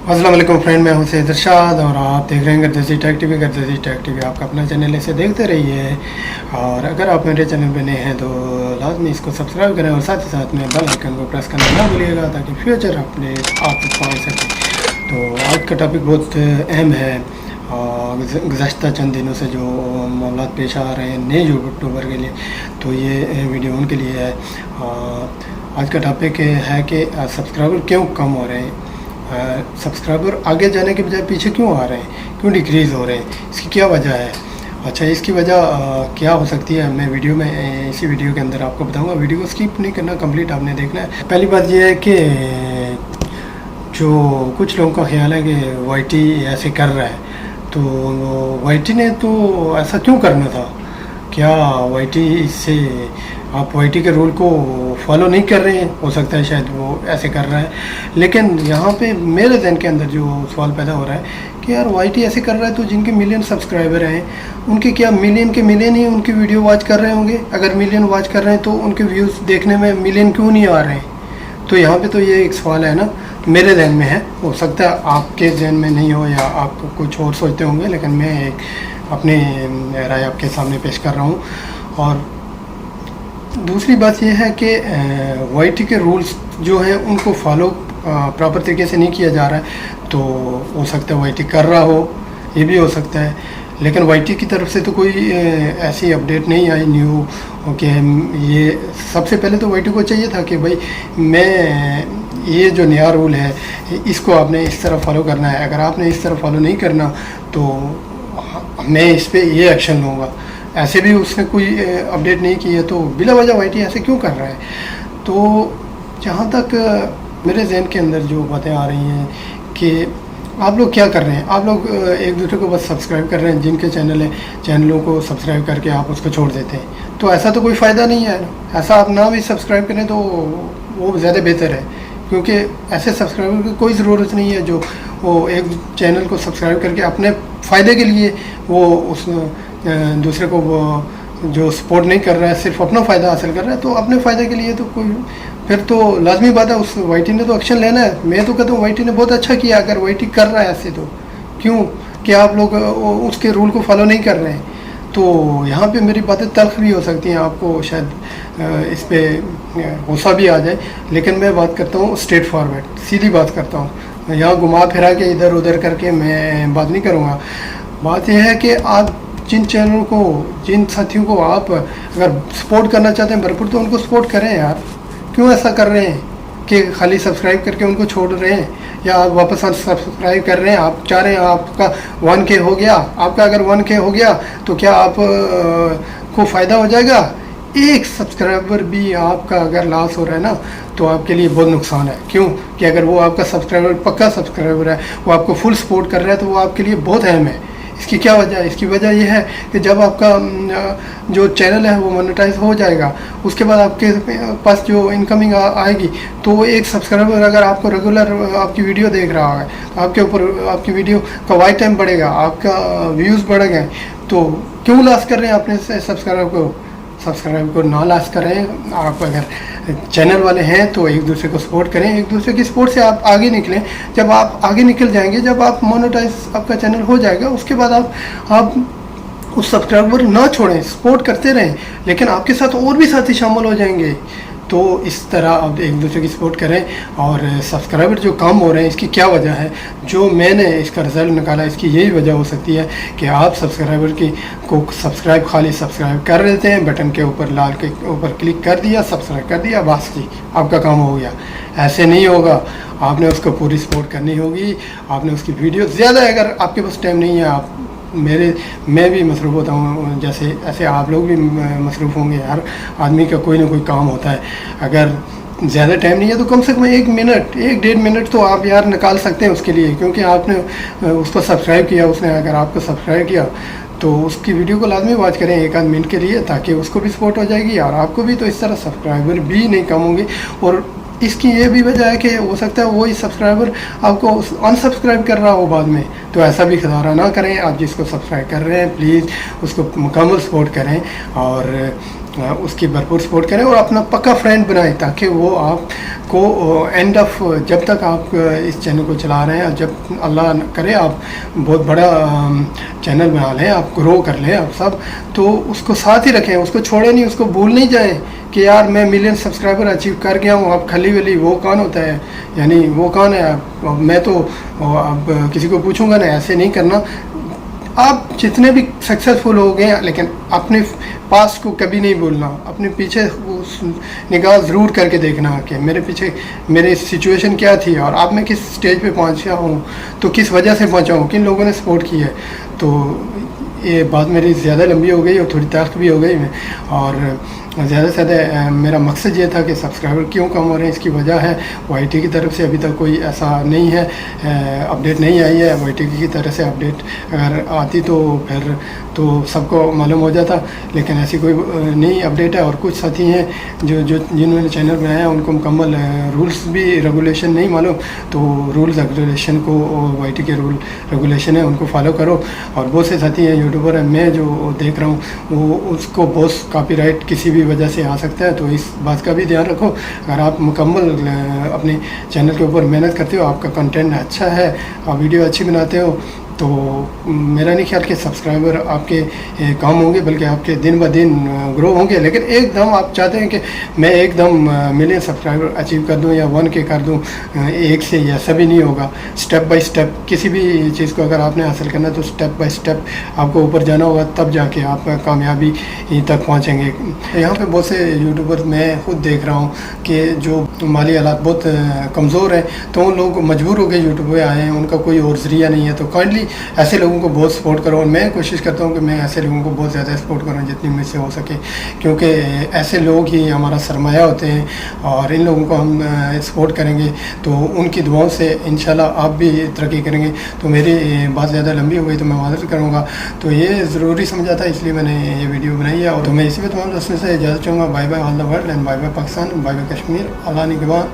अस्सलाम वालेकुम फ्रेंड, मैं हूं सैयद इरशाद और आप देख रहे हैं गर्देसी टेक टीवी। गर्देसी टेक टीवी आपका अपना चैनल, इसे देखते रहिए। और अगर आप मेरे चैनल पे नए हैं तो लाजमी इसको सब्सक्राइब करें और साथ ही साथ में बेल आइकन को प्रेस करना ना भूलिएगा ताकि फ्यूचर अपडेट आप तक पहुँच सके। तो आज का टॉपिक बहुत अहम है। गुज़श्ता चंद दिनों से जो मामला पेश आ रहे हैं नए यूट्यूबर के लिए, तो ये वीडियो उनके लिए है। आज का टॉपिक है कि सब्सक्राइबर क्यों कम हो रहे हैं, सब्सक्राइबर आगे जाने के बजाय पीछे क्यों आ रहे हैं, क्यों डिक्रीज़ हो रहे हैं, इसकी क्या वजह है। अच्छा, इसकी वजह क्या हो सकती है, मैं वीडियो में इसी वीडियो के अंदर आपको बताऊंगा। वीडियो को स्किप नहीं करना, कंप्लीट आपने देखना है। पहली बात यह है कि जो कुछ लोगों का ख्याल है कि वाईटी ऐसे कर रहा है, तो वाईटी ने तो ऐसा क्यों करना था। क्या वाईटी इससे आप वाईटी के रूल को फॉलो नहीं कर रहे हैं, हो सकता है शायद वो ऐसे कर रहा है। लेकिन यहाँ पे मेरे जहन के अंदर जो सवाल पैदा हो रहा है कि यार वाईटी ऐसे कर रहा है तो जिनके मिलियन सब्सक्राइबर हैं उनके क्या मिलियन के मिलियन ही उनकी वीडियो वॉच कर रहे होंगे। अगर मिलियन वॉच कर रहे हैं तो उनके व्यूज़ देखने में मिलियन क्यों नहीं आ रहे हैं। तो यहाँ पे तो ये एक सवाल है ना, मेरे जहन में है, हो सकता है आपके जहन में नहीं हो या आप कुछ और सोचते होंगे, लेकिन मैं एक अपनी राय आपके सामने पेश कर रहा हूँ। और दूसरी बात यह है कि वाईटी के रूल्स जो हैं उनको फॉलो प्रॉपर तरीके से नहीं किया जा रहा है। तो हो सकता है वाईटी कर रहा हो, ये भी हो सकता है। लेकिन वाईटी की तरफ से तो कोई ऐसी अपडेट नहीं आई न्यू कि ये सबसे पहले तो वाईटी को चाहिए था कि भाई मैं ये जो नया रूल है इसको आपने इस तरह फॉलो करना है। अगर आपने इस तरह फॉलो नहीं करना तो मैं इस पर ये एक्शन लूँगा। ऐसे भी उसने कोई अपडेट नहीं की है, तो बिला वजह वाईटी ऐसे क्यों कर रहा है। तो जहाँ तक मेरे जहन के अंदर जो बातें आ रही हैं कि आप लोग क्या कर रहे हैं, आप लोग एक दूसरे को बस सब्सक्राइब कर रहे हैं। जिनके चैनल है चैनलों को सब्सक्राइब करके आप उसको छोड़ देते हैं, तो ऐसा तो कोई फ़ायदा नहीं है। ऐसा आप ना भी सब्सक्राइब करें तो वो ज़्यादा बेहतर है, क्योंकि ऐसे सब्सक्राइबर की कोई ज़रूरत नहीं है जो वो एक चैनल को सब्सक्राइब करके अपने फ़ायदे के लिए वो उस दूसरे को वो जो सपोर्ट नहीं कर रहा है, सिर्फ अपना फ़ायदा हासिल कर रहा है। तो अपने फ़ायदे के लिए तो कोई फिर तो लाजमी बात है उस वाईटी ने तो एक्शन लेना है। मैं तो कहता हूँ वाईटी ने बहुत अच्छा किया। अगर वाईटी कर रहा है ऐसे, तो क्यों कि आप लोग उसके रूल को फॉलो नहीं कर रहे हैं। तो यहाँ पे मेरी बातें तल्ख भी हो सकती हैं, आपको शायद इस पर गुस्सा भी आ जाए, लेकिन मैं बात करता हूँ स्ट्रेट फॉरवर्ड, सीधी बात करता हूँ। यहाँ घुमा फिरा के इधर उधर करके मैं बात नहीं करूँगा। बात यह है कि आप जिन चैनलों को, जिन साथियों को आप अगर सपोर्ट करना चाहते हैं भरपूर, तो उनको सपोर्ट करें यार। क्यों ऐसा कर रहे हैं कि खाली सब्सक्राइब करके उनको छोड़ रहे हैं, या आप वापस सब्सक्राइब कर रहे हैं। आप चाह रहे हैं आपका 1K हो गया, आपका अगर 1K हो गया तो क्या आप को फ़ायदा हो जाएगा। एक सब्सक्राइबर भी आपका अगर लॉस हो रहा है ना, तो आपके लिए बहुत नुकसान है। क्यों कि अगर वो आपका सब्सक्राइबर पक्का सब्सक्राइबर है, वो आपको फुल सपोर्ट कर रहा है, तो वो आपके लिए बहुत अहम है। इसकी क्या वजह है, इसकी वजह यह है कि जब आपका जो चैनल है वो मोनेटाइज हो जाएगा, उसके बाद आपके पास जो इनकमिंग आएगी, तो वो एक सब्सक्राइबर अगर आपको रेगुलर आपकी वीडियो देख रहा है, तो आपके ऊपर आपकी वीडियो का वॉच टाइम बढ़ेगा, आपका व्यूज़ बढ़ेंगे। तो क्यों लॉस कर रहे हैं अपने सब्सक्राइब को ना लॉस करें। आप अगर चैनल वाले हैं तो एक दूसरे को सपोर्ट करें, एक दूसरे की सपोर्ट से आप आगे निकलें। जब आप आगे निकल जाएंगे, जब आप मोनेटाइज आपका चैनल हो जाएगा, उसके बाद आप उस सब्सक्राइबर ना छोड़ें, सपोर्ट करते रहें, लेकिन आपके साथ और भी साथी शामिल हो जाएंगे। तो इस तरह आप एक दूसरे की सपोर्ट करें। और सब्सक्राइबर जो कम हो रहे हैं, इसकी क्या वजह है, जो मैंने इसका रिज़ल्ट निकाला, इसकी यही वजह हो सकती है कि आप सब्सक्राइबर को सब्सक्राइब खाली सब्सक्राइब कर देते हैं, बटन के ऊपर लाल के ऊपर क्लिक कर दिया, सब्सक्राइब कर दिया, बस जी आपका काम हो गया। ऐसे नहीं होगा, आपने उसको पूरी सपोर्ट करनी होगी। आपने उसकी वीडियो ज़्यादा, अगर आपके पास टाइम नहीं है, आप मैं भी मसरूफ़ होता हूँ, जैसे ऐसे आप लोग भी मसरूफ़ होंगे। हर आदमी का कोई ना कोई काम होता है। अगर ज़्यादा टाइम नहीं है तो कम से कम 1 मिनट 1-1.5 मिनट तो आप यार निकाल सकते हैं उसके लिए, क्योंकि आपने उसको सब्सक्राइब किया, उसने अगर आपको सब्सक्राइब किया तो उसकी वीडियो को लाजमी वॉच करें 1 आध मिनट के लिए, ताकि उसको भी सपोर्ट हो जाएगी और आपको भी। तो इस तरह सब्सक्राइबर भी नहीं कम होंगे। और इसकी ये भी वजह है कि हो सकता है वही सब्सक्राइबर आपको अनसब्सक्राइब कर रहा हो बाद में। तो ऐसा भी खदारा ना करें। आप जिसको सब्सक्राइब कर रहे हैं प्लीज़ उसको मुकम्मल सपोर्ट करें। और उसकी भरपूर सपोर्ट करें और अपना पक्का फ्रेंड बनाएं, ताकि वो आपको एंड ऑफ जब तक आप इस चैनल को चला रहे हैं, जब अल्लाह करे आप बहुत बड़ा चैनल बना लें, आप ग्रो कर लें आप सब, तो उसको साथ ही रखें, उसको छोड़े नहीं, उसको भूल नहीं जाएं कि यार मैं मिलियन सब्सक्राइबर अचीव कर गया हूँ। अब खली वली वो कौन होता है, यानी वो कौन है। अब मैं तो अब किसी को पूछूंगा ना, ऐसे नहीं करना। आप जितने भी सक्सेसफुल हो गए, लेकिन अपने पास्ट को कभी नहीं भूलना, अपने पीछे निगाह ज़रूर करके देखना कि मेरे पीछे मेरी सिचुएशन क्या थी और अब मैं किस स्टेज पे पहुंचा हूँ, तो किस वजह से पहुंचा हूँ, किन लोगों ने सपोर्ट की है। तो ये बात मेरी ज़्यादा लंबी हो गई और थोड़ी तल्ख भी हो गई मैं, और ज़्यादा से ज़्यादा मेरा मकसद ये था कि सब्सक्राइबर क्यों कम हो रहे हैं, इसकी वजह है YT की तरफ से अभी तक कोई ऐसा नहीं है, अपडेट नहीं आई है। YT की तरफ से अपडेट अगर आती तो फिर तो सबको मालूम हो जाता, लेकिन ऐसी कोई नई अपडेट है। और कुछ साथी हैं जो जिन्होंने चैनल बनाया है, उनको मुकम्मल रूल्स भी रेगुलेशन नहीं मालूम, तो रूल्स रेगुलेशन को YT के रूल रेगुलेशन है उनको फॉलो करो। और बहुत से साथी हैं यूट्यूबर हैं, मैं जो देख रहा हूँ वो उसको बहुत कॉपीराइट किसी भी वजह से आ सकता है, तो इस बात का भी ध्यान रखो। अगर आप मुकम्मल अपने चैनल के ऊपर मेहनत करते हो, आपका कंटेंट अच्छा है, आप वीडियो अच्छी बनाते हो, तो मेरा नहीं ख्याल कि सब्सक्राइबर आपके कम होंगे, बल्कि आपके दिन ब दिन ग्रो होंगे। लेकिन एकदम आप चाहते हैं कि मैं एकदम मिलियन सब्सक्राइबर अचीव कर दूं या 1K कर दूं एक से, या सभी नहीं होगा। स्टेप बाय स्टेप किसी भी चीज़ को अगर आपने हासिल करना है तो स्टेप बाय स्टेप आपको ऊपर जाना होगा, तब जाके आप कामयाबी तक पहुँचेंगे। यहाँ पर बहुत से यूट्यूबर मैं खुद देख रहा हूँ कि जो माली हालात बहुत कमज़ोर हैं, तो उन लोग मजबूर होकर यूट्यूब पर आए हैं, उनका कोई और ज़रिया नहीं है। तो काइंडली ऐसे लोगों को बहुत सपोर्ट करो, और मैं कोशिश करता हूँ कि मैं ऐसे लोगों को बहुत ज़्यादा सपोर्ट करूँ जितनी मुझसे हो सके, क्योंकि ऐसे लोग ही हमारा सरमाया होते हैं। और इन लोगों को हम सपोर्ट करेंगे तो उनकी दुआओं से इंशाल्लाह आप भी तरक्की करेंगे। तो मेरी बात ज़्यादा लंबी हो गई तो मैं माज़रत करूँगा, तो ये ज़रूरी समझा था, इसलिए मैंने ये वीडियो बनाई है। और तो मैं इसी पे तमाम दोस्तों से इजाज़त चाहूँगा। Bye bye all the world and bye bye Pakistan, bye bye Kashmir, Allah निगहबान।